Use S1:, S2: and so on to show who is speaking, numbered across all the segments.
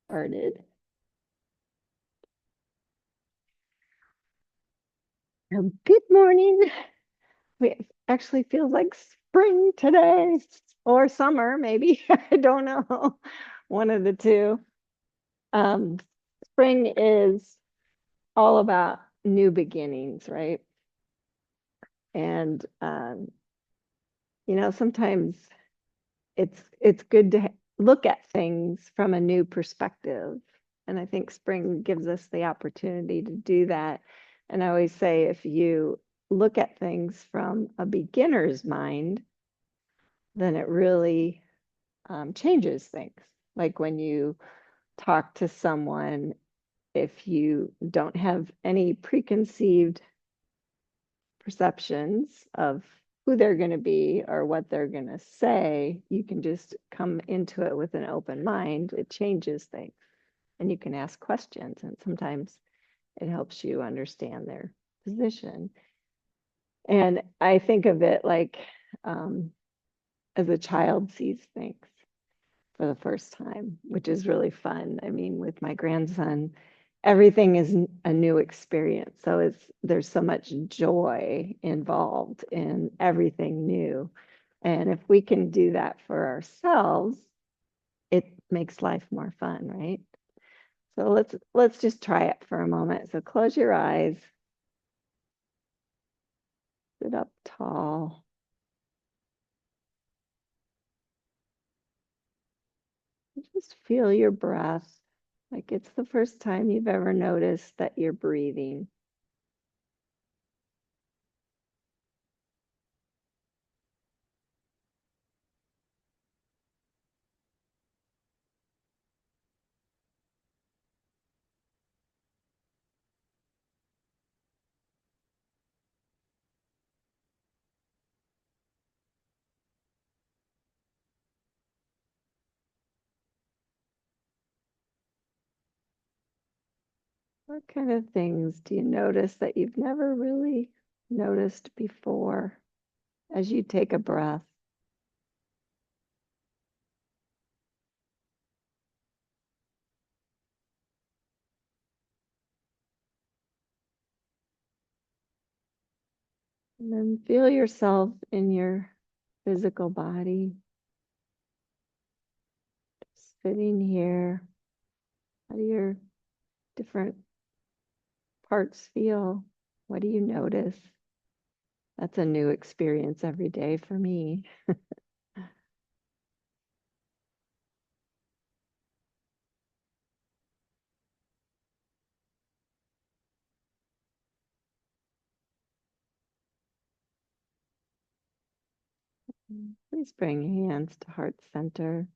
S1: Started. Good morning. It actually feels like spring today, or summer, maybe. I don't know. One of the two. Um, Spring is all about new beginnings, right? And sometimes it's good to look at things from a new perspective. And I think spring gives us the opportunity to do that. And I always say if you look at things from a beginner's mind, then it really changes things. Like when you talk to someone, if you don't have any preconceived perceptions of who they're going to be or what they're going to say, you can just come into it with an open mind. It changes things and you can ask questions, and sometimes it helps you understand their position. And I think of it like um, as a child sees things for the first time, which is really fun. I mean, with my grandson, everything is a new experience. So there's so much joy involved in everything new. And if we can do that for ourselves, it makes life more fun, right? So let's just try it for a moment. So close your eyes, sit up tall. Just feel your breath like it's the first time you've ever noticed that you're breathing. What kind of things do you notice that you've never really noticed before as you take a breath? And then feel yourself in your physical body, sitting here. How do your different parts feel? What do you notice? That's a new experience every day for me. Please bring hands to heart center.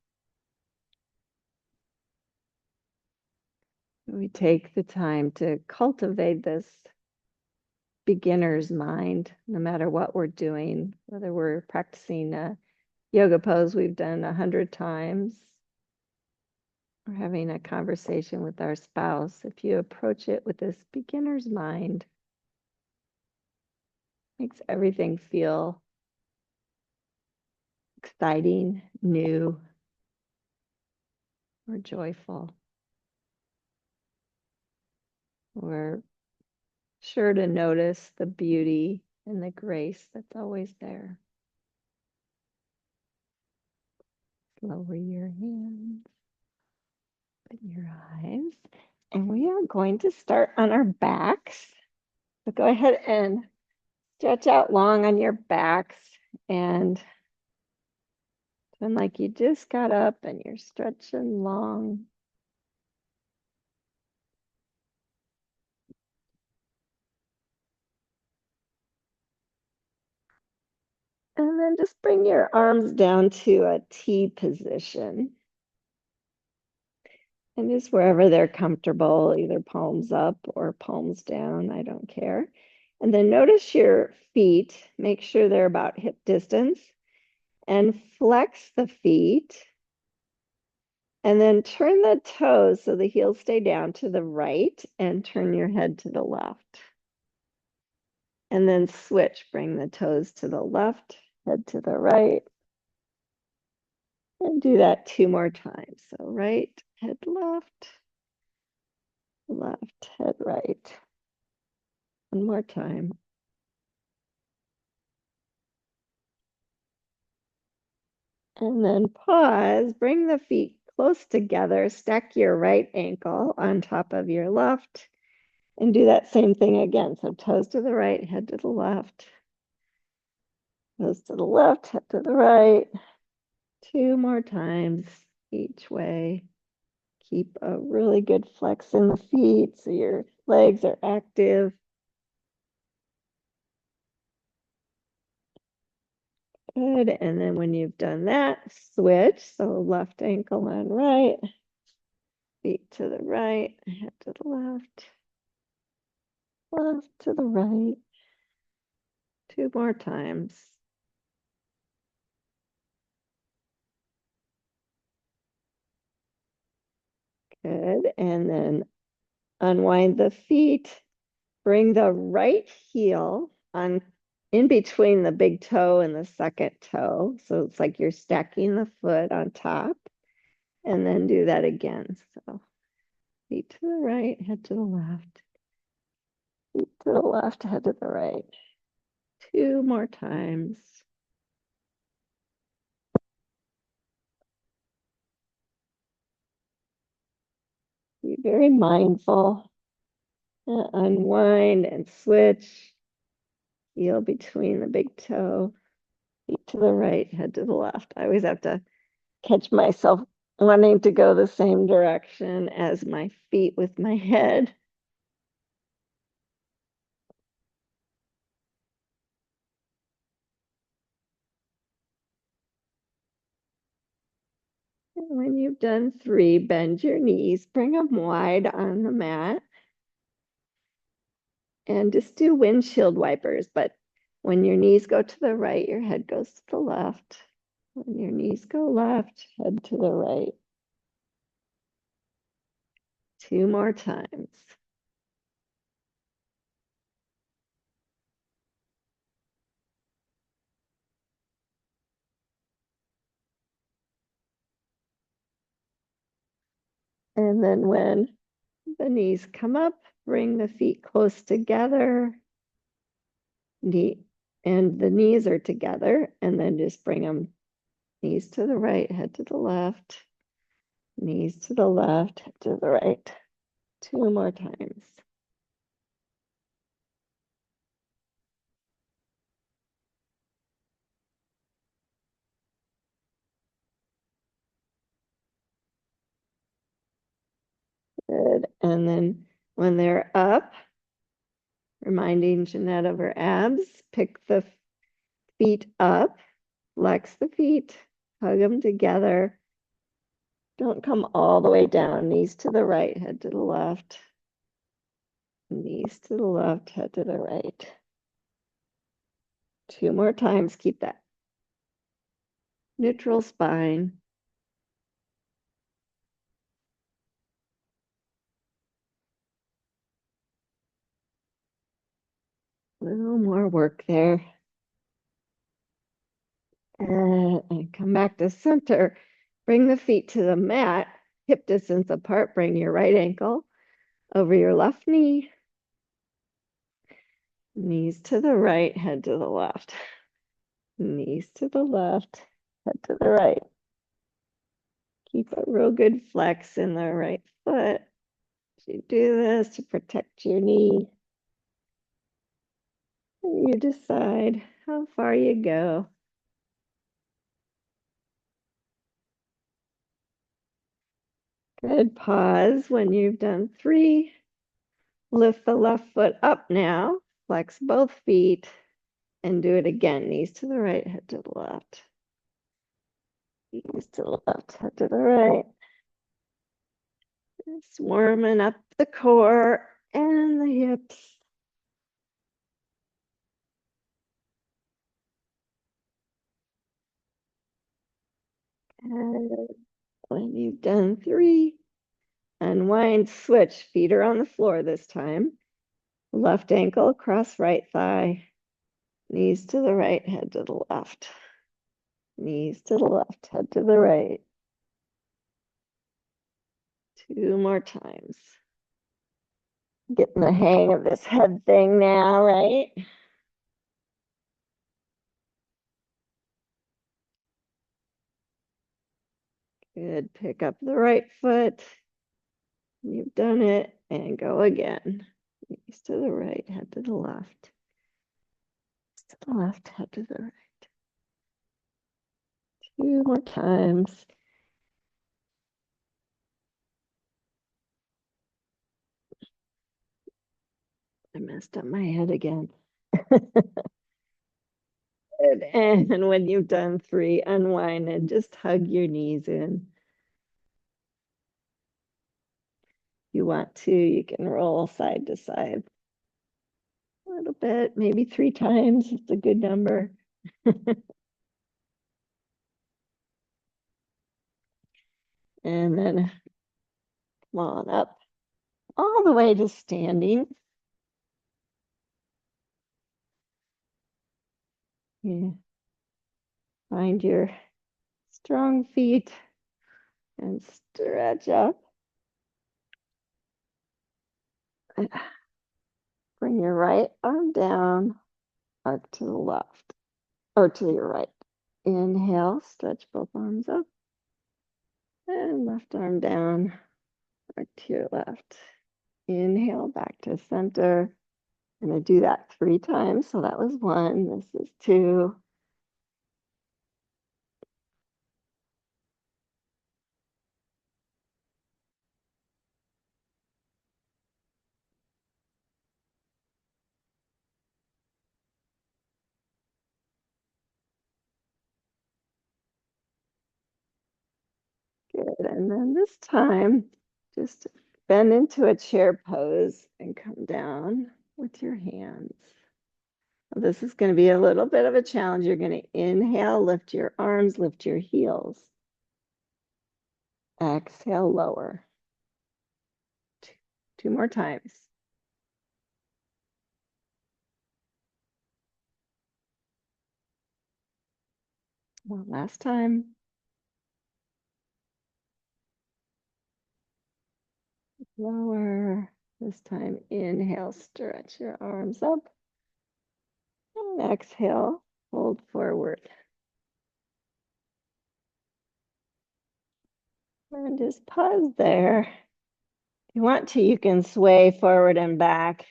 S1: We take the time to cultivate this beginner's mind, no matter what we're doing, whether we're practicing a yoga pose we've done 100 times or having a conversation with our spouse. If you approach it with this beginner's mind, it makes everything feel exciting, new, or joyful. We're sure to notice the beauty and the grace that's always there. Lower your hands, open your eyes, and we are going to start on our backs. So go ahead and stretch out long on your backs and pretend like you just got up and you're stretching long. And then just bring your arms down to a T position. And just wherever they're comfortable, either palms up or palms down, I don't care. And then notice your feet, make sure they're about hip distance, and flex the feet. And then turn the toes so the heels stay down to the right and turn your head to the left. And then switch, bring the toes to the left, head to the right, And do that 2 more times. So right, head left, left, head right. One more time. And then pause, bring the feet close together, stack your right ankle on top of your left, and do that same thing again. So toes to the right, head to the left, toes to the left, head to the right. 2 more times each way. Keep a really good flex in the feet so your legs are active. Good. And then when you've done that, switch. So left ankle on right, feet to the right, head to the left, left to the right. 2 more times. Good. And then unwind the feet. Bring the right heel on in between the big toe and the second toe. So it's like you're stacking the foot on top. And then do that again. So feet to the right, head to the left. Feet to the left, head to the right. 2 more times. Be very mindful. Unwind and switch. Heel between the big toe. Feet to the right, head to the left. I always have to catch myself wanting to go the same direction as my feet with my head. And when you've done 3, bend your knees, bring them wide on the mat, and just do windshield wipers. But when your knees go to the right, your head goes to the left. When your knees go left, head to the right. 2 more times. And then when the knees come up, bring the feet close together. And the knees are together, and then just bring them knees to the right, head to the left, knees to the left, head to the right. 2 more times. Good. And then when they're up, reminding Jeanette of her abs, pick the feet up, flex the feet, hug them together. Don't come all the way down. Knees to the right, head to the left. Knees to the left, head to the right. 2 more times. Keep that neutral spine. A little more work there. And come back to center. Bring the feet to the mat, hip distance apart. Bring your right ankle over your left knee. Knees to the right, head to the left. Knees to the left, head to the right. Keep a real good flex in the right foot. You do this to protect your knee. You decide how far you go. Good. Pause when you've done 3. Lift the left foot up now. Flex both feet and do it again. Knees to the right, head to the left. Knees to the left, head to the right. Just warming up the core and the hips. And when you've done 3, unwind, switch. Feet are on the floor this time. Left ankle across right thigh. Knees to the right, head to the left. Knees to the left, head to the right. 2 more times. Getting the hang of this head thing now, right? Good. Pick up the right foot. You've done it. And go again. Knees to the right, head to the left. To the left, head to the right. 2 more times. I messed up my head again. And when you've done 3, unwind and just hug your knees in. If you want to, you can roll side to side a little bit, maybe 3 times. It's a good number. And then come on up all the way to standing. Yeah. Find your strong feet and stretch up. Bring your right arm down, arc to the left or to your right. Inhale, stretch both arms up. And left arm down, arc to your left. Inhale, back to center. I'm going to do that 3 times. So that was 1. This is 2. Good. And then this time, just bend into a chair pose and come down with your hands. This is going to be a little bit of a challenge. You're going to inhale, lift your arms, lift your heels. Exhale, lower. 2 more times. One last time. Lower. This time, inhale, stretch your arms up. And exhale, fold forward. And just pause there. If you want to, you can sway forward and back.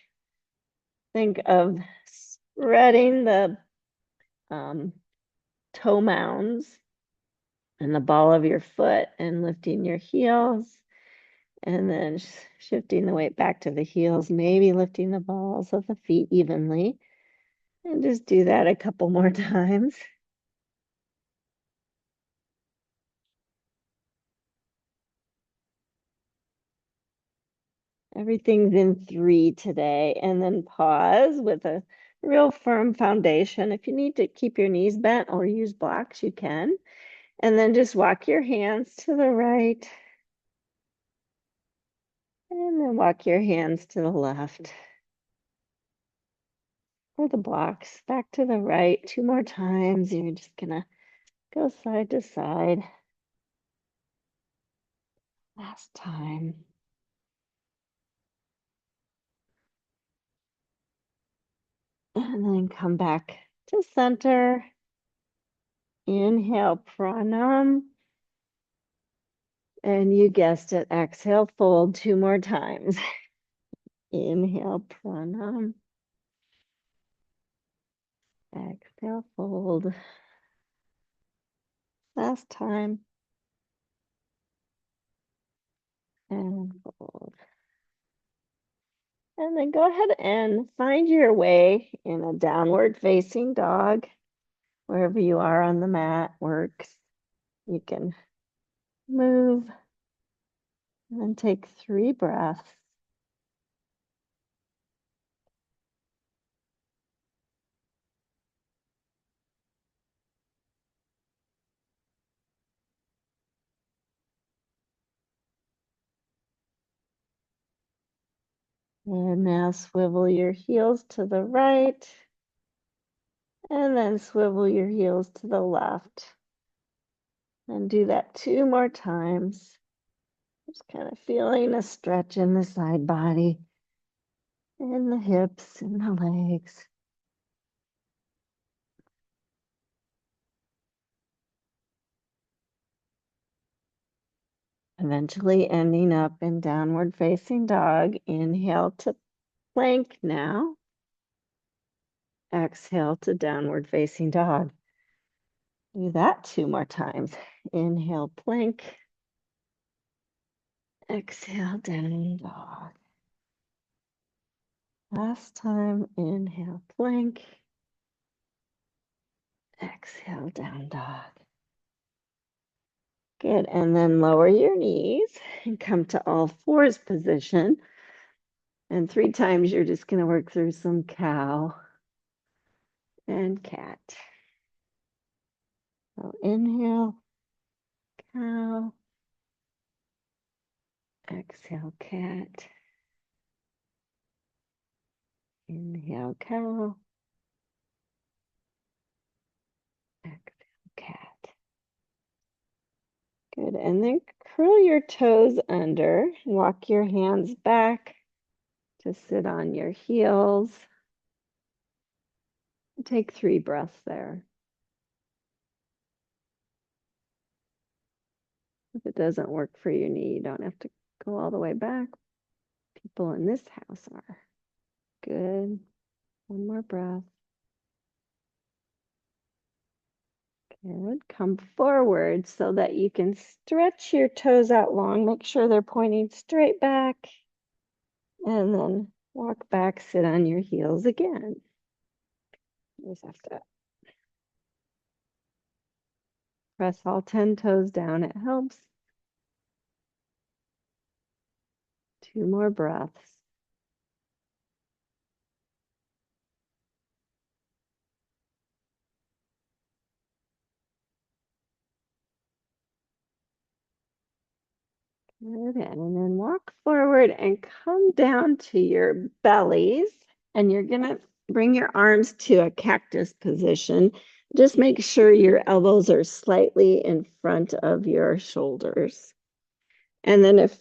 S1: Think of spreading the toe mounds and the ball of your foot and lifting your heels. And then shifting the weight back to the heels, maybe lifting the balls of the feet evenly. And just do that a couple more times. Everything's in 3 today. And then pause with a real firm foundation. If you need to keep your knees bent or use blocks, you can. And then just walk your hands to the right. And then walk your hands to the left. Or the blocks back to the right 2 more times. You're just gonna go side to side. Last time. And then come back to center. Inhale, pranam. And you guessed it, exhale, fold 2 more times. Inhale, pranam. Exhale, fold. Last time. And fold. And then go ahead and find your way in a downward facing dog. Wherever you are on the mat works. You can move and take 3 breaths. And now swivel your heels to the right. And then swivel your heels to the left. And do that 2 more times. Just kind of feeling a stretch in the side body, in the hips, and the legs. Eventually ending up in downward facing dog. Inhale to plank now. Exhale to downward facing dog. Do that 2 more times. Inhale, plank. Exhale, down dog. Last time, inhale, plank. Exhale, down dog. Good, and then lower your knees and come to all fours position. And 3 times you're just gonna work through some cow and cat. So inhale, cow. Exhale, cat. Inhale, cow. Exhale, cat. Good, and then curl your toes under, walk your hands back to sit on your heels. Take 3 breaths there. If it doesn't work for your knee, you don't have to go all the way back. People in this house are. Good. One more breath. Good. Come forward so that you can stretch your toes out long. Make sure they're pointing straight back. And then walk back, sit on your heels again. Just have to press all 10 toes down. It helps. 2 more breaths. Good. And then walk forward and come down to your bellies. And you're going to bring your arms to a cactus position. Just make sure your elbows are slightly in front of your shoulders. And then if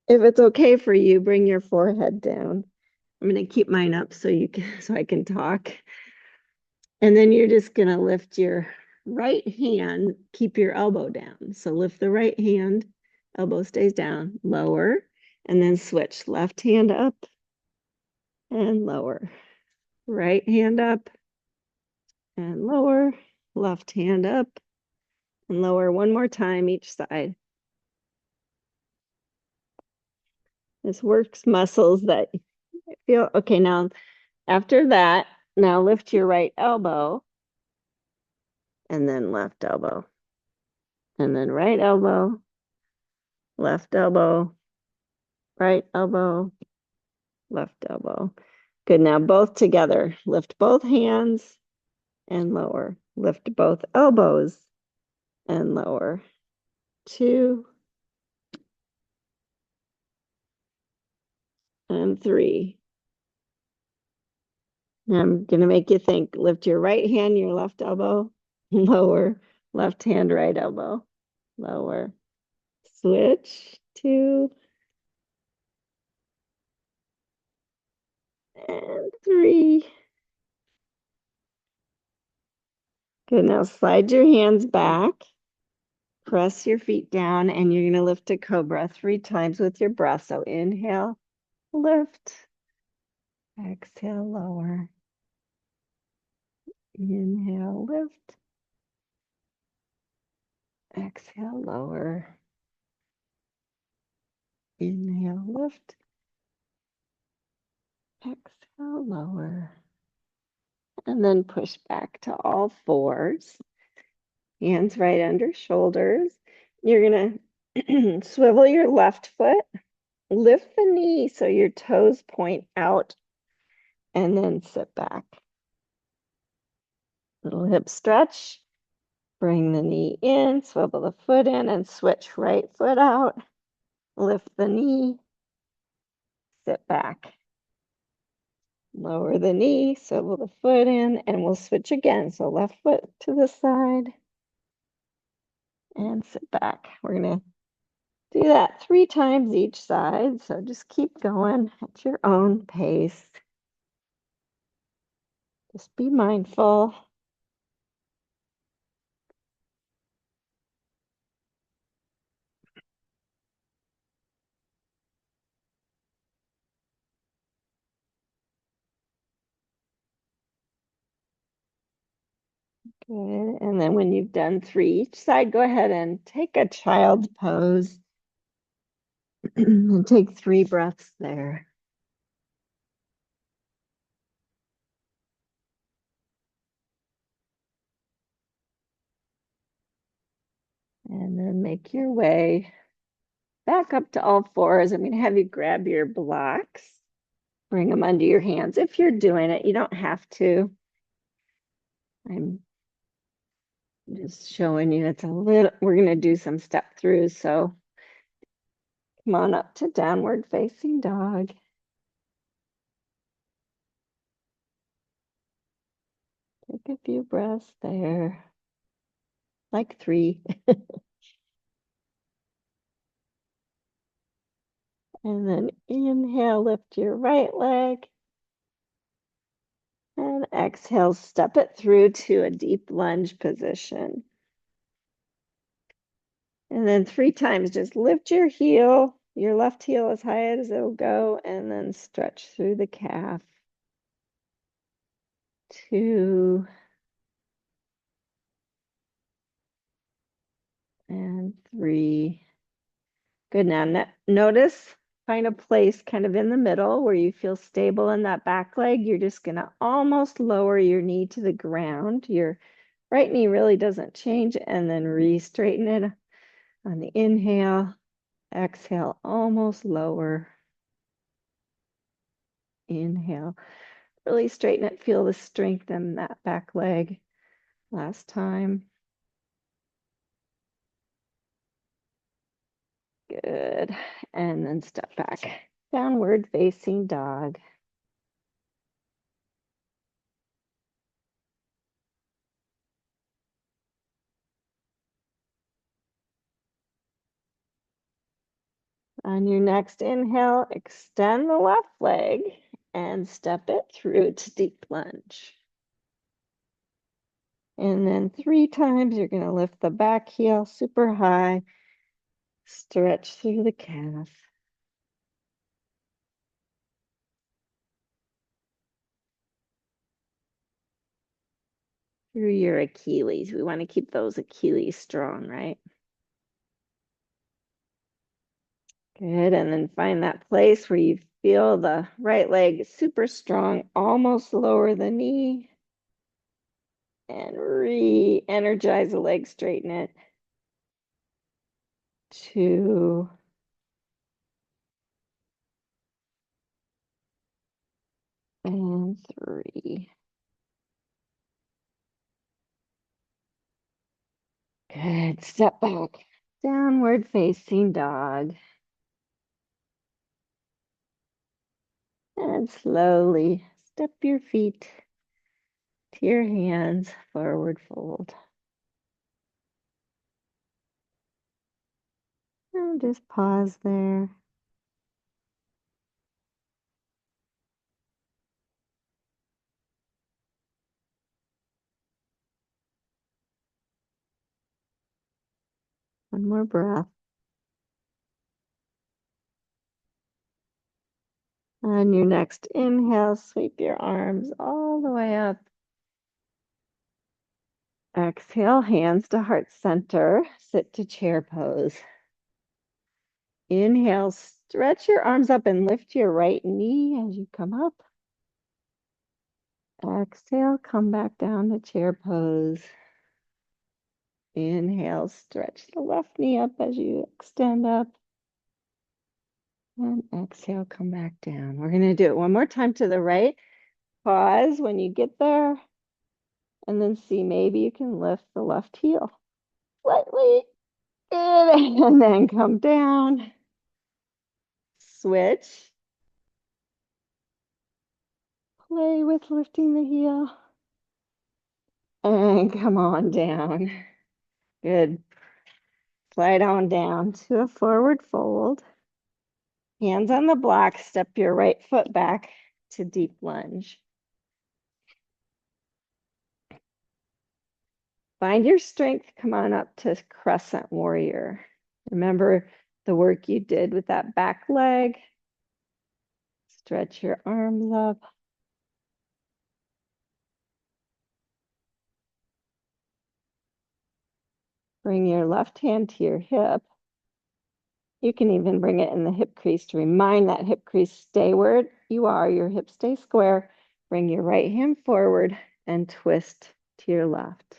S1: it's okay for you, bring your forehead down. I'm going to keep mine up so I can talk. And then you're just going to lift your right hand, keep your elbow down. So lift the right hand, elbow stays down, lower, and then switch left hand up and lower. Right hand up and lower, left hand up and lower. One more time each side. This works muscles that feel okay. Now, after that, now lift your right elbow and then left elbow. And then right elbow, left elbow, right elbow, left elbow. Good. Now both together. Lift both hands and lower. Lift both elbows and lower. 2 and 3. Now I'm going to make you think. Lift your right hand, your left elbow, lower. Left hand, right elbow, lower. Switch. 2 and 3. Good. Now slide your hands back. Press your feet down, and you're going to lift a cobra 3 times with your breath. So inhale, lift. Exhale, lower. Inhale, lift. Exhale, lower. Inhale, lift. Exhale, lower. And then push back to all fours. Hands right under shoulders. You're going to swivel your left foot. Lift the knee so your toes point out. And then sit back. Little hip stretch. Bring the knee in, swivel the foot in, and switch right foot out. Lift the knee, sit back. Lower the knee, swivel the foot in, and we'll switch again. So left foot to the side. and sit back. We're gonna do that 3 times each side. So just keep going at your own pace. Just be mindful. Good. And then when you've done 3 each side, go ahead and take a child's pose and take 3 breaths there. And then make your way back up to all fours. I'm going to have you grab your blocks, bring them under your hands. If you're doing it, you don't have to. I'm just showing you it's a little, we're going to do some step throughs. So come on up to downward facing dog. Take a few breaths there, like 3. And then inhale, lift your right leg. And exhale, step it through to a deep lunge position. And then 3 times, just lift your heel, your left heel as high as it'll go, and then stretch through the calf. 2 and 3. Good. Now notice, find a place kind of in the middle where you feel stable in that back leg. You're just going to almost lower your knee to the ground. Your right knee really doesn't change, and then re-straighten it on the inhale. Exhale, almost lower. Inhale. Really straighten it. Feel the strength in that back leg. Last time. Good. And then step back. Downward facing dog. On your next inhale, extend the left leg and step it through to deep lunge. And then 3 times, you're going to lift the back heel super high, stretch through the calf. Through your Achilles. We want to keep those Achilles strong, right? Good. And then find that place where you feel the right leg super strong, almost lower the knee. And re-energize the leg, straighten it. 2 and 3. Good. Step back. Downward facing dog. And slowly step your feet to your hands, forward fold. And just pause there. One more breath. On your next inhale, sweep your arms all the way up. Exhale, hands to heart center, sit to chair pose. Inhale, stretch your arms up and lift your right knee as you come up. Exhale, come back down to chair pose. Inhale, stretch the left knee up as you extend up. And exhale, come back down. We're going to do it one more time to the right. Pause when you get there. And then see, maybe you can lift the left heel slightly. And then come down. Switch. Play with lifting the heel. And come on down. Good. Slide on down to a forward fold. Hands on the block, step your right foot back to deep lunge. Find your strength, come on up to crescent warrior. Remember the work you did with that back leg. Stretch your arms up. Bring your left hand to your hip. You can even bring it in the hip crease to remind that hip crease stay where you are, your hips stay square. Bring your right hand forward and twist to your left.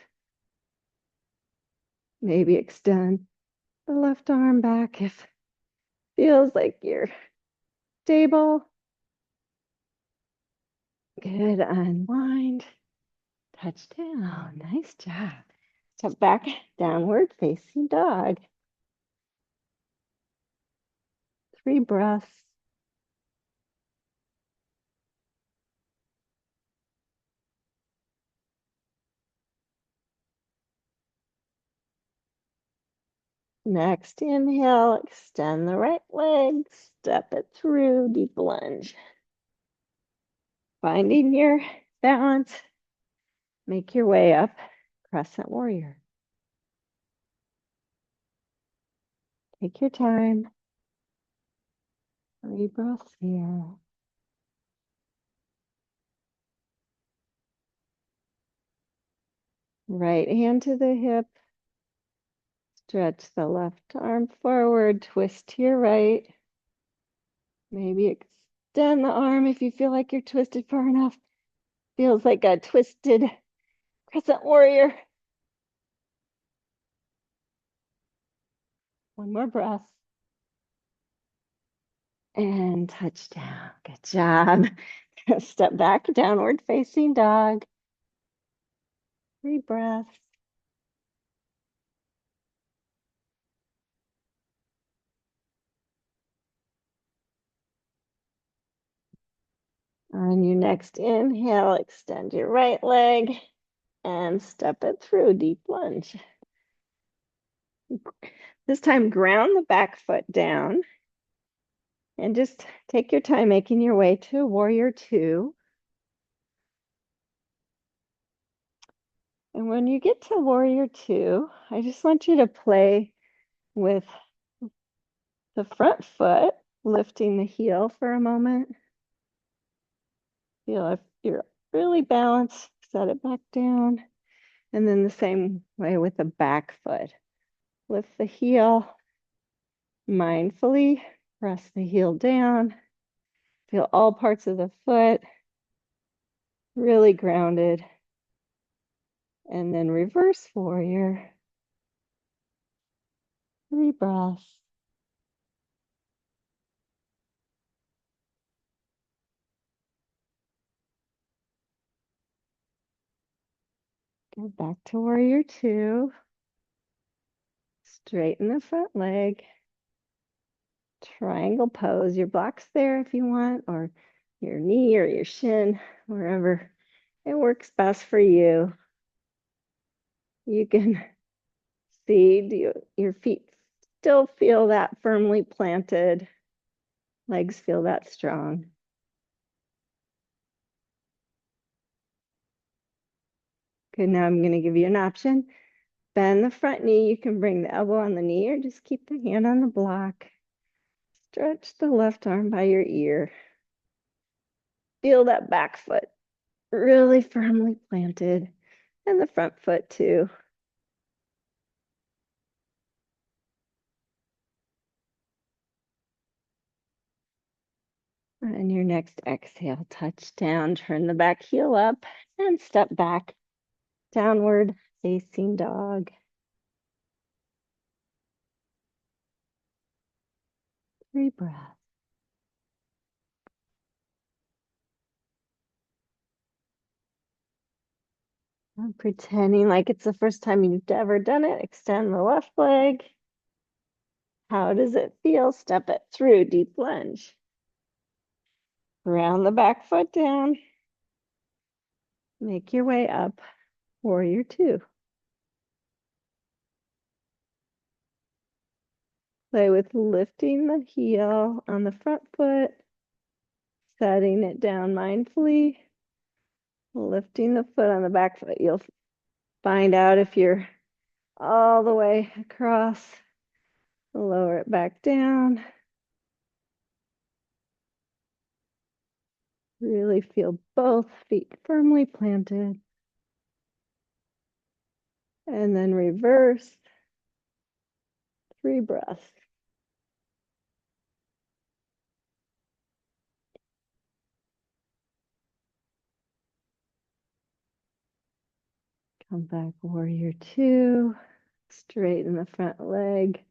S1: Maybe extend the left arm back if feels like you're stable. Good, unwind, touch down, nice job. Step back, downward facing dog. 3 breaths. Next inhale, extend the right leg, step it through, deep lunge. Finding your balance, make your way up, crescent warrior. Take your time. 3 breaths here. Right hand to the hip. Stretch the left arm forward, twist to your right. Maybe extend the arm if you feel like you're twisted far enough. Feels like a twisted crescent warrior. One more breath. And touch down. Good job. Step back, downward facing dog. 3 breaths. On your next inhale, extend your right leg and step it through, deep lunge. This time, ground the back foot down and just take your time making your way to warrior 2. And when you get to warrior 2, I just want you to play with the front foot, lifting the heel for a moment. Feel if you're really balanced, set it back down. And then the same way with the back foot. Lift the heel, mindfully press the heel down. Feel all parts of the foot really grounded. And then reverse warrior. 3 breaths. Go back to warrior 2. Straighten the front leg. Triangle pose. Your block's there if you want, or your knee or your shin, wherever it works best for you. You can see, your feet still feel that firmly planted? Legs feel that strong. Good, now I'm going to give you an option. Bend the front knee. You can bring the elbow on the knee or just keep the hand on the block. Stretch the left arm by your ear. Feel that back foot really firmly planted, and the front foot too. And your next exhale, touch down, turn the back heel up, and step back, downward facing dog. 3 breaths. I'm pretending like it's the first time you've ever done it. Extend the left leg. How does it feel? Step it through, deep lunge. Round the back foot down. Make your way up, warrior 2. Play with lifting the heel on the front foot, setting it down mindfully, lifting the foot on the back foot. You'll find out if you're all the way across, lower it back down. Really feel both feet firmly planted. And then reverse, 3 breaths. Come back, warrior 2. Straighten the front leg.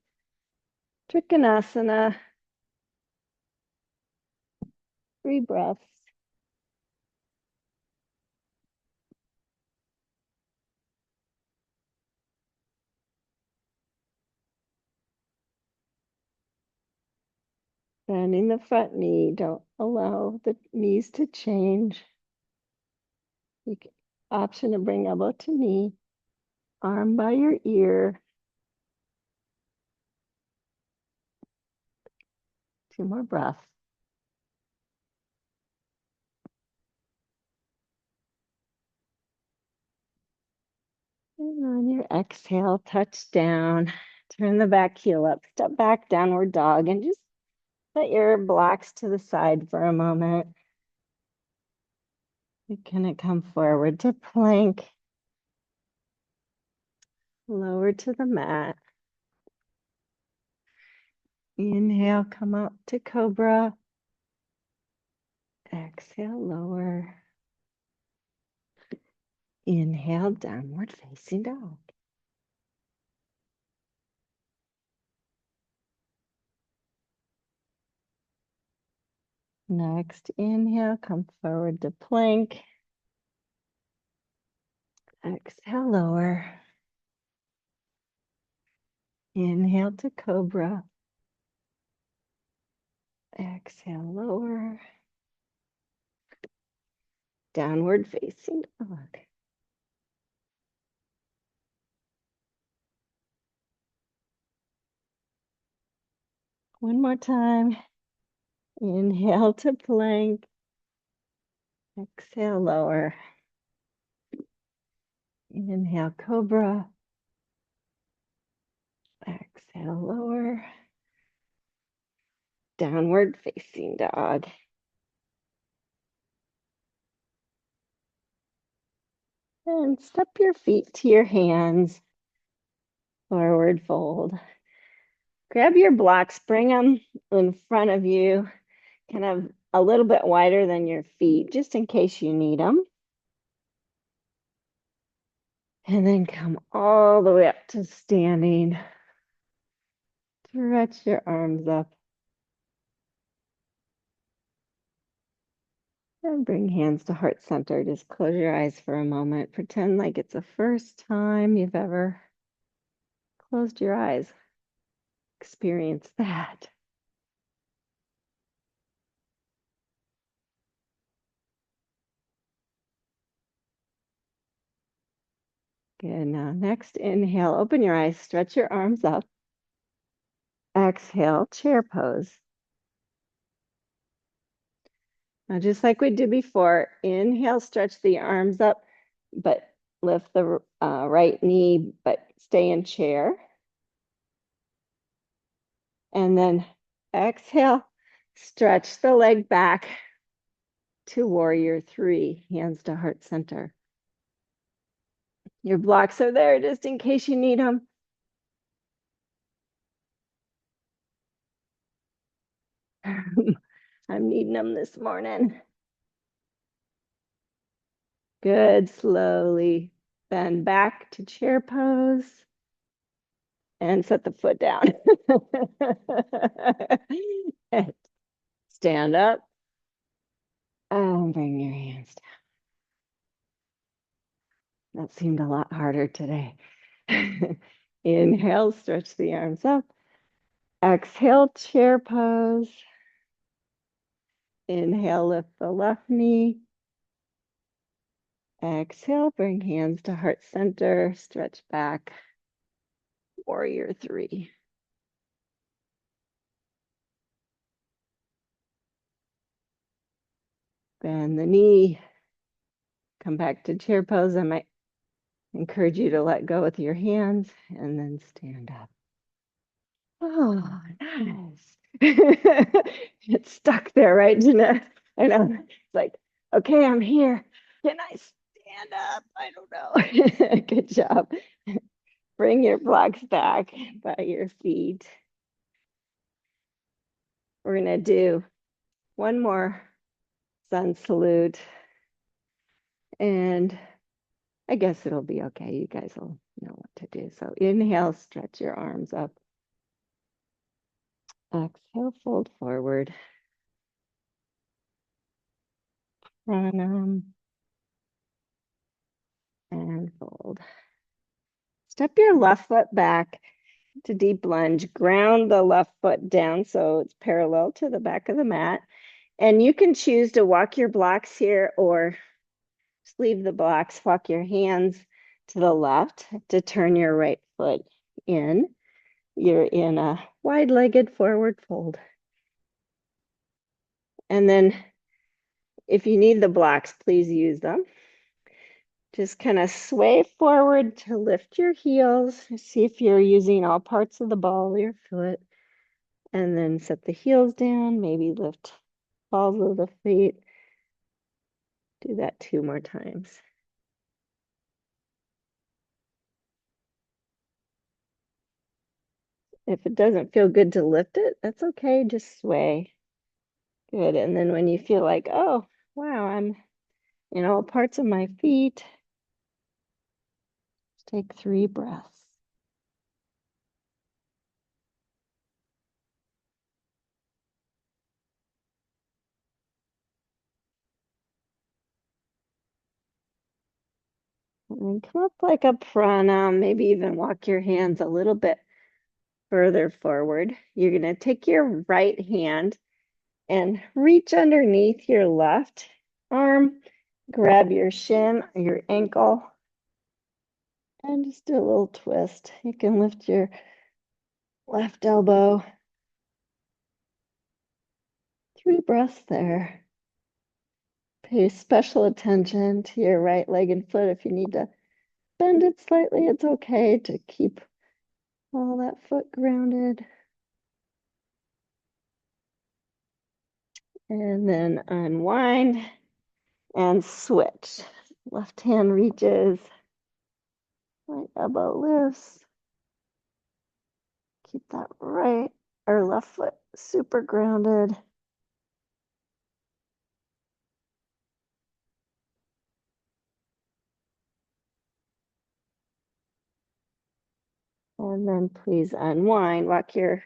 S1: Trikonasana. 3 breaths. Bending the front knee. Don't allow the knees to change. You can, option to bring elbow to knee. Arm by your ear. 2 more breaths. And on your exhale, touch down. Turn the back heel up. Step back, downward dog, and just put your blocks to the side for a moment. You're gonna come forward to plank. Lower to the mat. Inhale, come up to cobra. Exhale, lower. Inhale, downward facing dog. Next, inhale, come forward to plank. Exhale, lower. Inhale to cobra. Exhale, lower. Downward facing dog. One more time. Inhale to plank. Exhale, lower. Inhale, cobra. Exhale, lower. Downward facing dog. And step your feet to your hands. Forward fold. Grab your blocks, bring them in front of you, kind of a little bit wider than your feet, just in case you need them. And then come all the way up to standing. Stretch your arms up. And bring hands to heart center. Just close your eyes for a moment. Pretend like it's the first time you've ever closed your eyes. Experience that. Good. Now, next inhale, open your eyes, stretch your arms up. Exhale, chair pose. Now, just like we did before, inhale, stretch the arms up, but lift the right knee, but stay in chair. And then exhale, stretch the leg back to warrior 3, hands to heart center. Your blocks are there just in case you need them. I'm needing them this morning. Good. Slowly bend back to chair pose and set the foot down. Stand up and bring your hands down. That seemed a lot harder today. Inhale, stretch the arms up. Exhale, chair pose. Inhale, lift the left knee. Exhale, bring hands to heart center, stretch back, warrior 3. Bend the knee. Come back to chair pose. I might encourage you to let go with your hands and then stand up. Oh, nice. It's stuck there, right, Jeanette? I know. It's like, okay, I'm here. Can I stand up? I don't know. Good job. Bring your blocks back by your feet. We're going to do one more sun salute. And I guess it'll be okay. You guys will know what to do. So inhale, stretch your arms up. Exhale, fold forward. Pranam and fold. Step your left foot back to deep lunge. Ground the left foot down so it's parallel to the back of the mat. And you can choose to walk your blocks here or just leave the blocks. Walk your hands to the left to turn your right foot in. You're in a wide-legged forward fold. And then if you need the blocks, please use them. Just kind of sway forward to lift your heels. See if you're using all parts of the ball of your foot. And then set the heels down, maybe lift balls of the feet. Do that 2 more times. If it doesn't feel good to lift it, that's okay, just sway. Good, and then when you feel like, oh, wow, I'm in all parts of my feet, take 3 breaths. And then come up like a pranam, maybe even walk your hands a little bit further forward. You're going to take your right hand and reach underneath your left arm, grab your shin or your ankle, and just do a little twist. You can lift your left elbow. 3 breaths there. Pay special attention to your right leg and foot. If you need to bend it slightly, it's okay to keep all that foot grounded. And then unwind and switch. Left hand reaches, right elbow lifts. Keep that right or left foot super grounded. And then please unwind. Walk your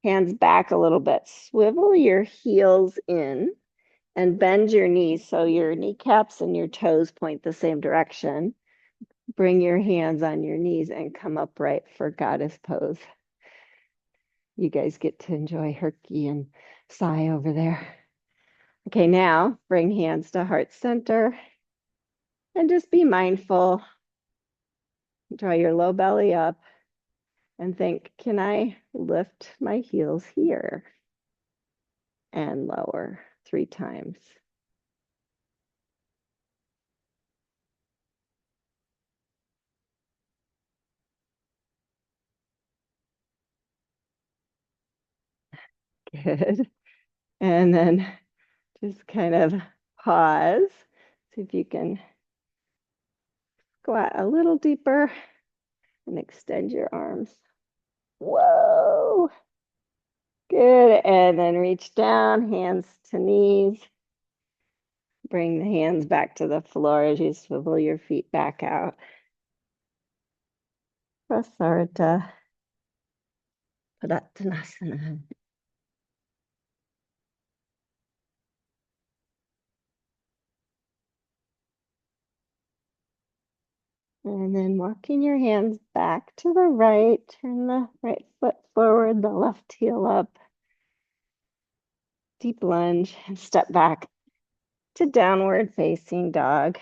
S1: hands back a little bit. Swivel your heels in and bend your knees so your kneecaps and your toes point the same direction. Bring your hands on your knees and come upright for goddess pose. You guys get to enjoy Herky and Sai over there. Okay, now bring hands to heart center and just be mindful. Draw your low belly up and think, can I lift my heels here? And lower 3 times. Good. And then just kind of pause. See if you can go out a little deeper and extend your arms. Whoa. Good. And then reach down, hands to knees. Bring the hands back to the floor as you swivel your feet back out. Prasarita Padottanasana. And then walking your hands back to the right, turn the right foot forward, the left heel up. Deep lunge and step back to downward facing dog.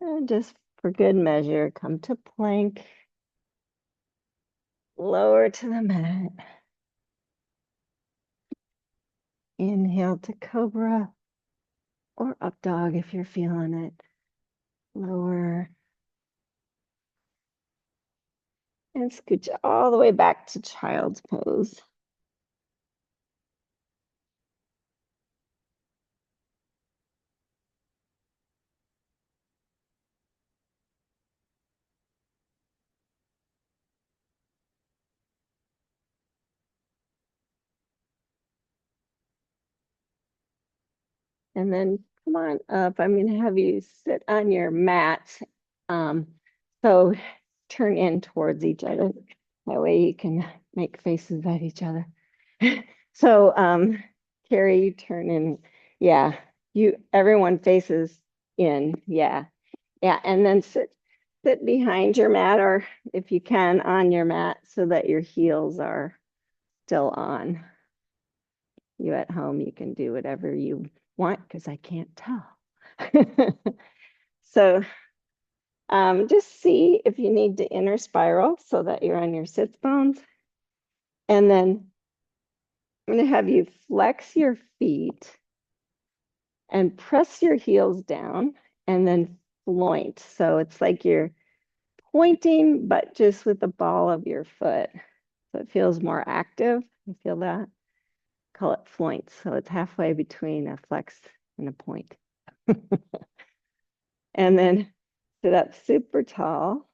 S1: And just for good measure, come to plank. Lower to the mat. Inhale to cobra or up dog if you're feeling it. Lower. And scooch all the way back to child's pose. And then come on up. I'm going to have you sit on your mat. So turn in towards each other. That way you can make faces at each other. So Carrie, you turn in. Yeah, everyone faces in. Yeah. Yeah. And then sit behind your mat, or if you can on your mat, so that your heels are still on. You at home, you can do whatever you want because I can't tell. So just see if you need to inner spiral so that you're on your sits bones. And then I'm going to have you flex your feet and press your heels down and then floint. So it's like you're pointing, but just with the ball of your foot. So it feels more active. You feel that? Call it floint. So it's halfway between a flex and a point. And then sit up super tall.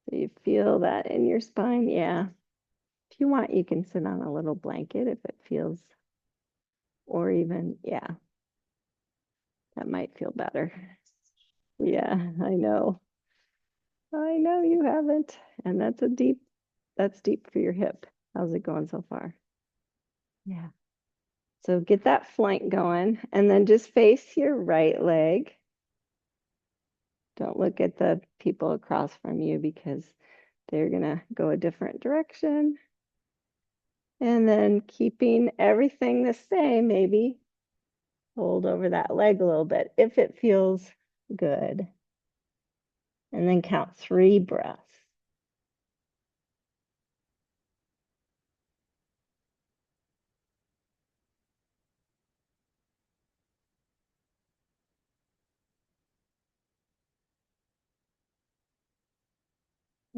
S1: So you feel that in your spine. Yeah. If you want, you can sit on a little blanket if it feels, or even, yeah, that might feel better. Yeah, I know. I know you haven't. And that's deep for your hip. How's it going so far? Yeah. So get that flank going and then just face your right leg. Don't look at the people across from you because they're going to go a different direction. And then keeping everything the same, maybe hold over that leg a little bit if it feels good. And then count 3 breaths.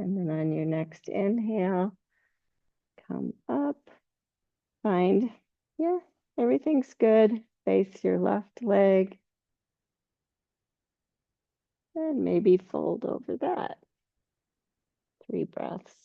S1: And then on your next inhale, come up, find, yeah, everything's good. Face your left leg. And maybe fold over that. 3 breaths.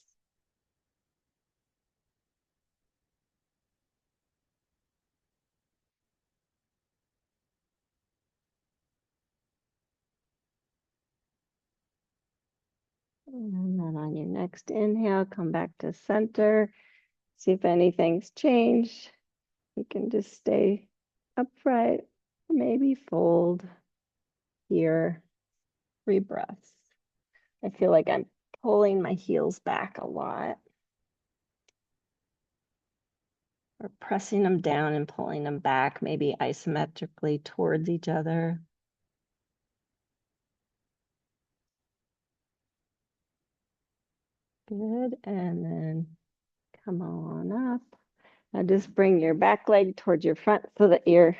S1: And then on your next inhale, come back to center. See if anything's changed. You can just stay upright, maybe fold here. 3 breaths. I feel like I'm pulling my heels back a lot. Or pressing them down and pulling them back, maybe isometrically towards each other. Good, and then come on up. Now just bring your back leg towards your front so that you're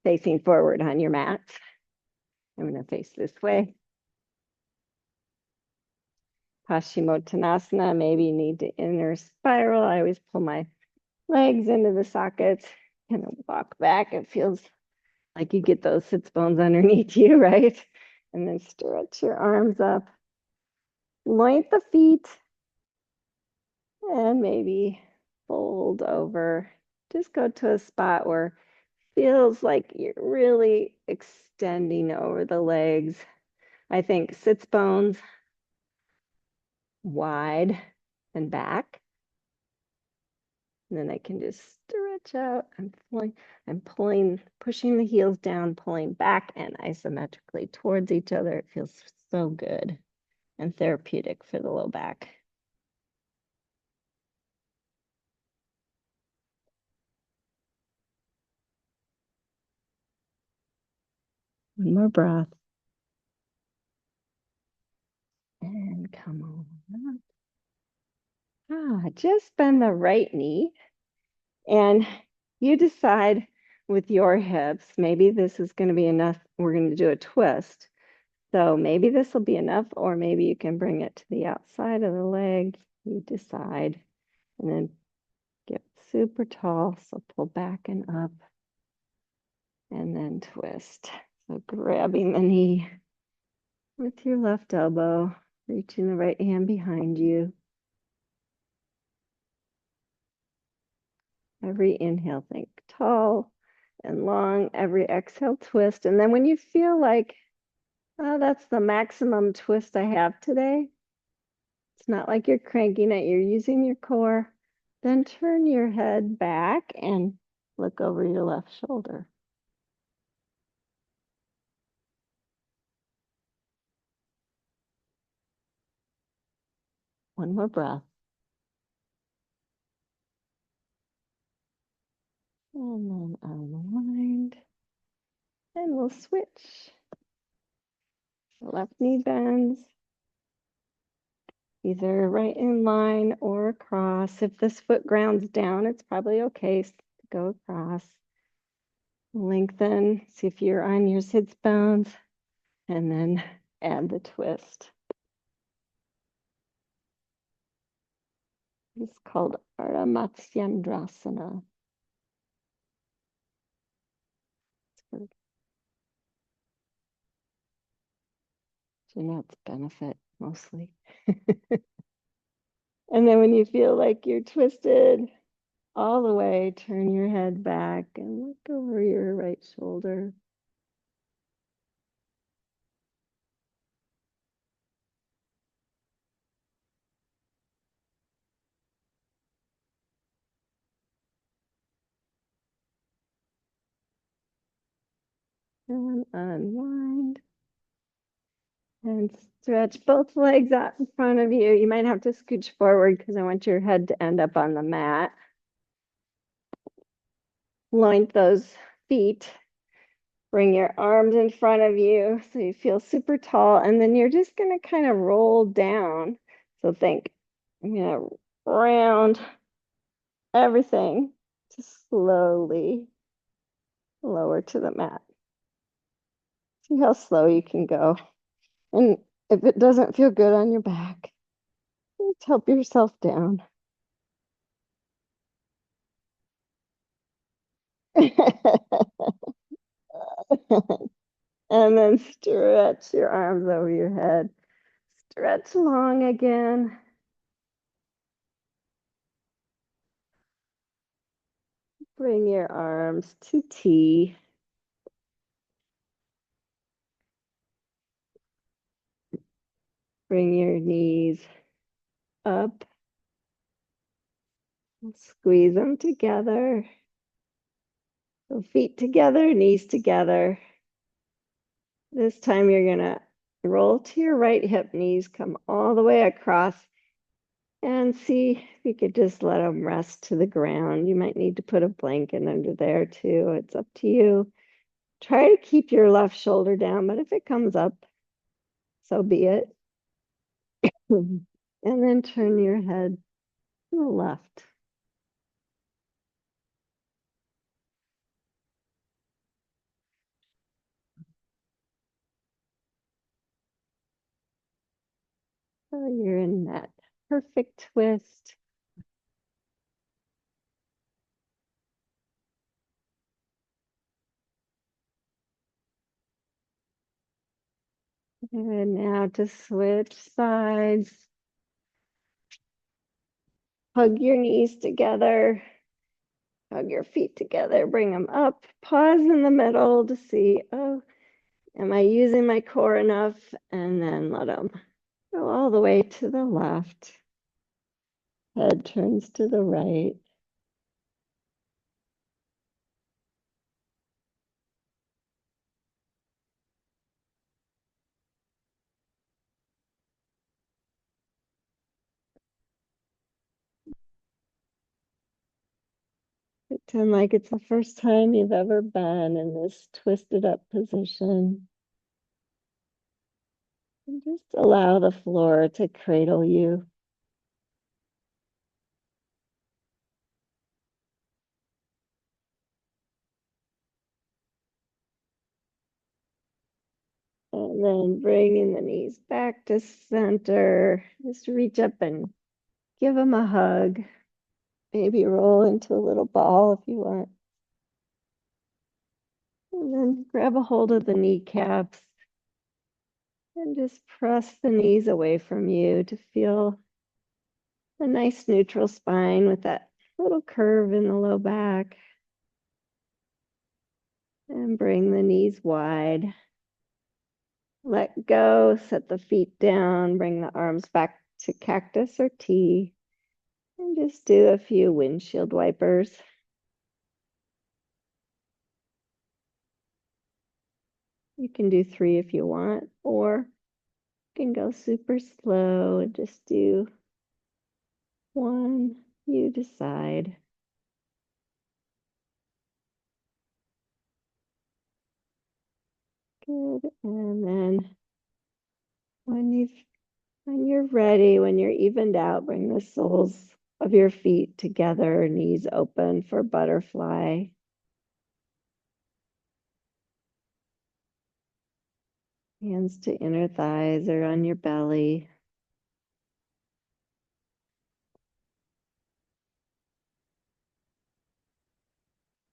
S1: facing forward on your mat. I'm going to face this way. Paschimottanasana, maybe you need to inner spiral. I always pull my legs into the sockets, kind of walk back. It feels like you get those sits bones underneath you, right? And then stretch your arms up. Loint the feet. And maybe fold over. Just go to a spot where feels like you're really extending over the legs. I think sits bones wide and back. And then I can just stretch out. I'm pulling, pushing the heels down, pulling back and isometrically towards each other. It feels so good and therapeutic for the low back. One more breath. And come on up. Just bend the right knee and You decide with your hips, maybe this is going to be enough. We're going to do a twist. So maybe this will be enough, or maybe you can bring it to the outside of the leg. You decide, and then get super tall. So pull back and up, and then twist. So grabbing the knee with your left elbow, reaching the right hand behind you. Every inhale, think tall and long. Every exhale, twist. And then when you feel like, oh, that's the maximum twist I have today, it's not like you're cranking it, you're using your core, then turn your head back and look over your left shoulder. One more breath. And then unwind. And we'll switch. The left knee bends, either right in line or across. If this foot grounds down, it's probably okay to go across. Lengthen, see if you're on your sits bones, and then add the twist. It's called Ardha Matsyendrasana. Jeanette's benefit mostly. And then when you feel like you're twisted all the way, turn your head back and look over your right shoulder. And unwind. And stretch both legs out in front of you. You might have to scooch forward because I want your head to end up on the mat. Loin those feet. Bring your arms in front of you so you feel super tall. And then you're just going to kind of roll down. So think, I'm going to round everything to slowly lower to the mat. See how slow you can go. And if it doesn't feel good on your back, just help yourself down. And then stretch your arms over your head. Stretch long again. Bring your arms to T. Bring your knees up. Squeeze them together. So feet together, knees together. This time you're going to roll to your right hip, knees come all the way across. And see if you could just let them rest to the ground. You might need to put a blanket under there too. It's up to you. Try to keep your left shoulder down, but if it comes up, so be it. And then turn your head to the left. So you're in that perfect twist. And now to switch sides. Hug your knees together. Hug your feet together. Bring them up. Pause in the middle to see, oh, am I using my core enough? And then let them go all the way to the left. Head turns to the right. Pretend like it's the first time you've ever been in this twisted up position. And just allow the floor to cradle you. And then bringing the knees back to center. Just reach up and give them a hug. Maybe roll into a little ball if you want. And then grab a hold of the kneecaps and just press the knees away from you to feel a nice neutral spine with that little curve in the low back. And bring the knees wide. Let go, set the feet down, bring the arms back to cactus or T, and just do a few windshield wipers. You can do 3 if you want, or you can go super slow and just do 1. You decide. Good. And then when you're ready, when you're evened out, bring the soles of your feet together, knees open for butterfly. Hands to inner thighs or on your belly.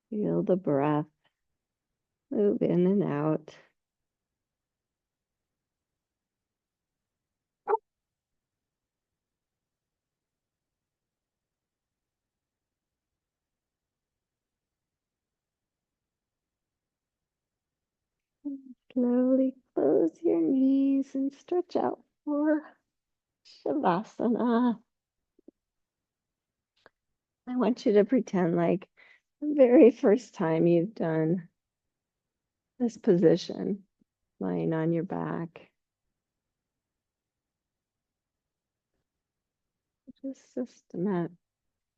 S1: Feel the breath move in and out. Slowly close your knees and stretch out for Shavasana. I want you to pretend like the very first time you've done this position, lying on your back. Just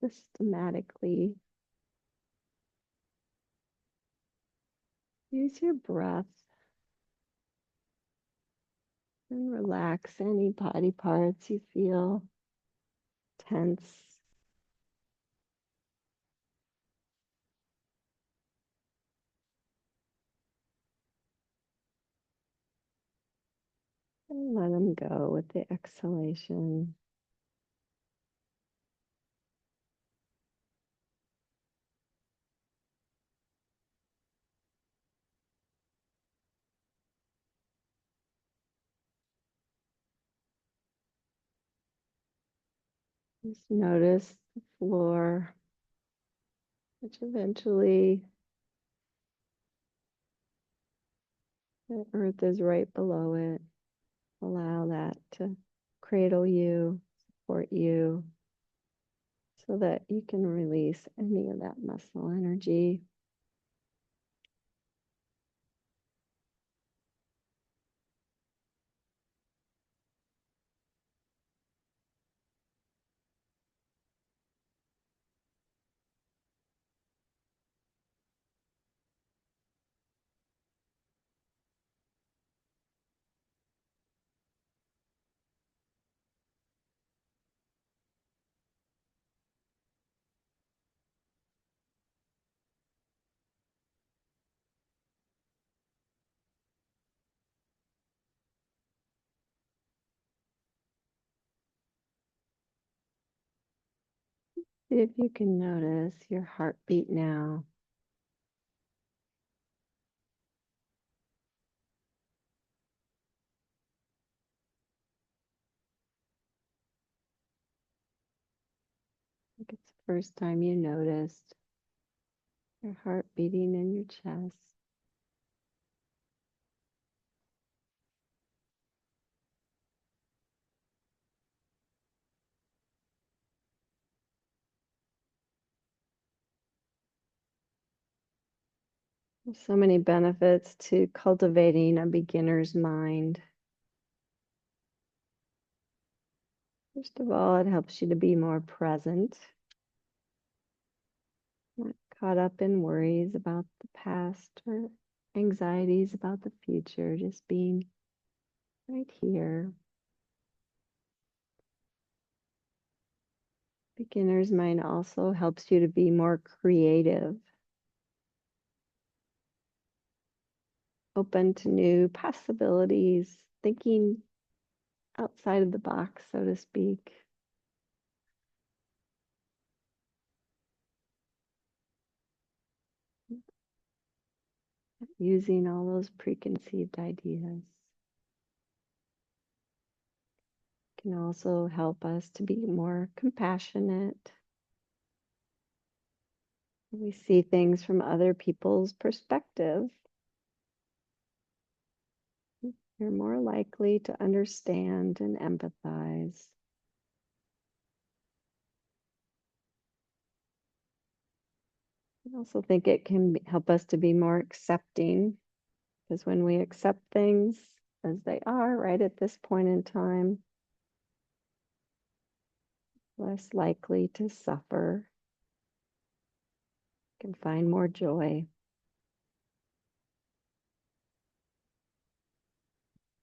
S1: systematically use your breath and relax any body parts you feel tense. And let them go with the exhalation. Just notice the floor, which eventually the earth is right below it. Allow that to cradle you, support you, so that you can release any of that muscle energy. See if you can notice your heartbeat now. I think it's the first time you noticed your heart beating in your chest. There's so many benefits to cultivating a beginner's mind. First of all, it helps you to be more present, not caught up in worries about the past or anxieties about the future, just being right here. Beginner's mind also helps you to be more creative. open to new possibilities, thinking outside of the box, so to speak. Using all those preconceived ideas can also help us to be more compassionate. We see things from other people's perspective. You're more likely to understand and empathize. I also think it can help us to be more accepting, because when we accept things as they are right at this point in time, less likely to suffer, can find more joy.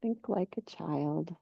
S1: Think like a child.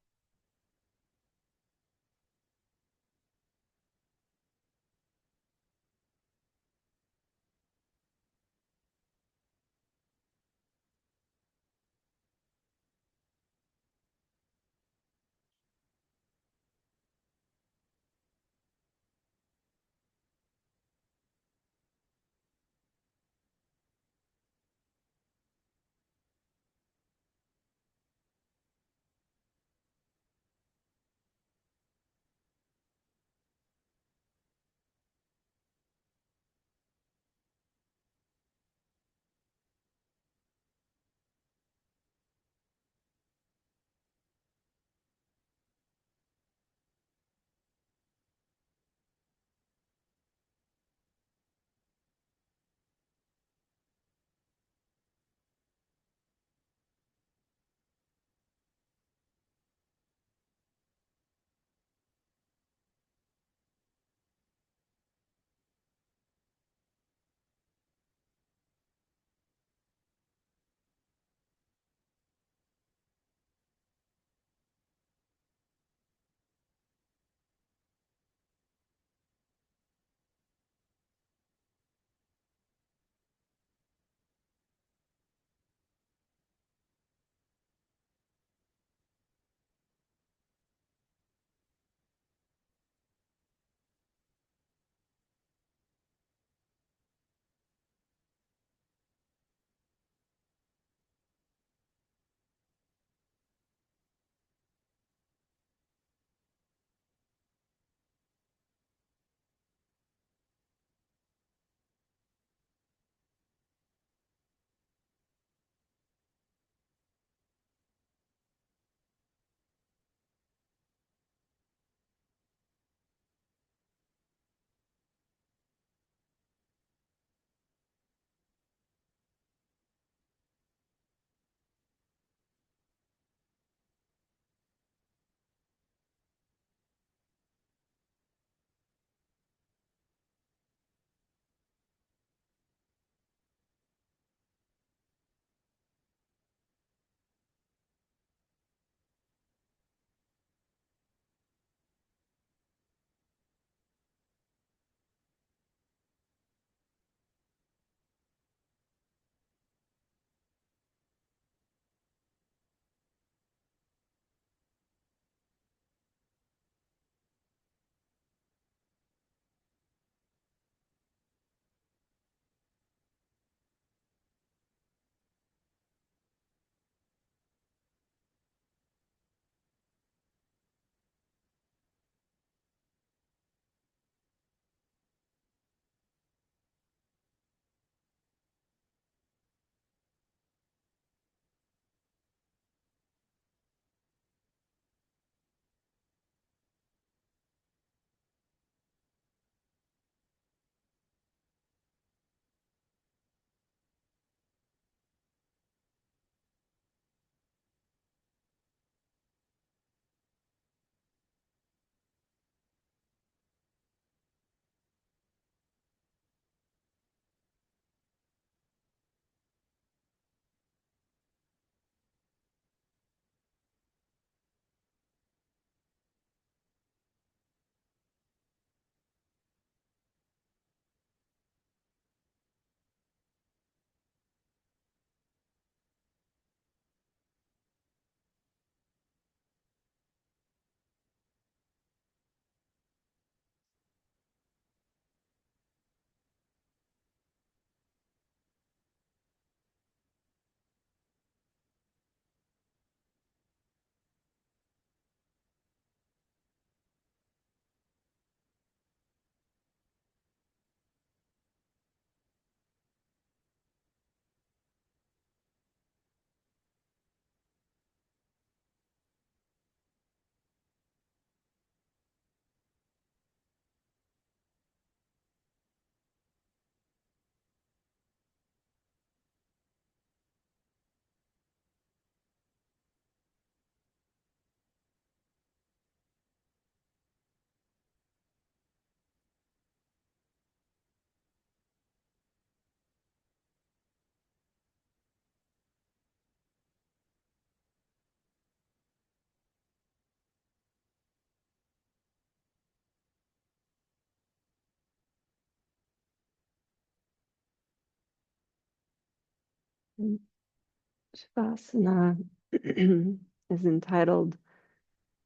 S1: Shavasana is entitled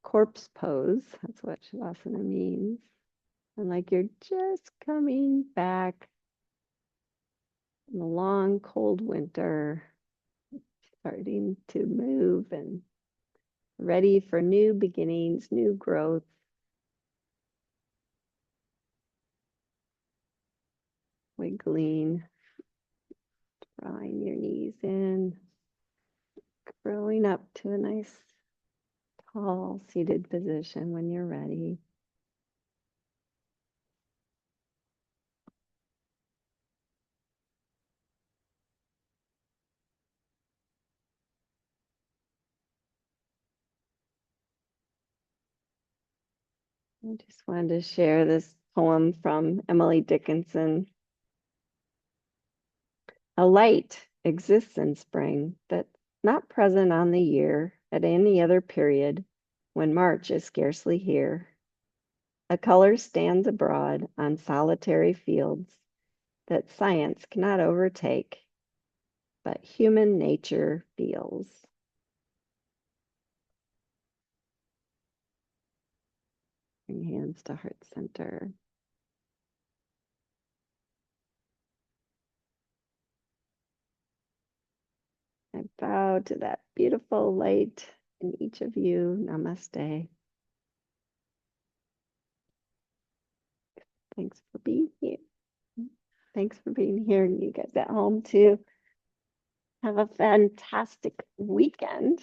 S1: corpse pose. That's what Shavasana means. And like you're just coming back from a long, cold winter, starting to move and ready for new beginnings, new growth. Wiggling, drawing your knees in, growing up to a nice, tall, seated position when you're ready. I just wanted to share this poem from Emily Dickinson. A light exists in spring that's not present on the year at any other period when March is scarcely here. A color stands abroad on solitary fields that science cannot overtake, but human nature feels. Bring hands to heart center. I bow to that beautiful light in each of you. Namaste. Thanks for being here. Thanks for being here. And you guys at home too. Have a fantastic weekend.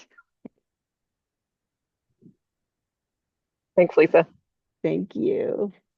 S2: Thanks, Lisa.
S1: Thank you.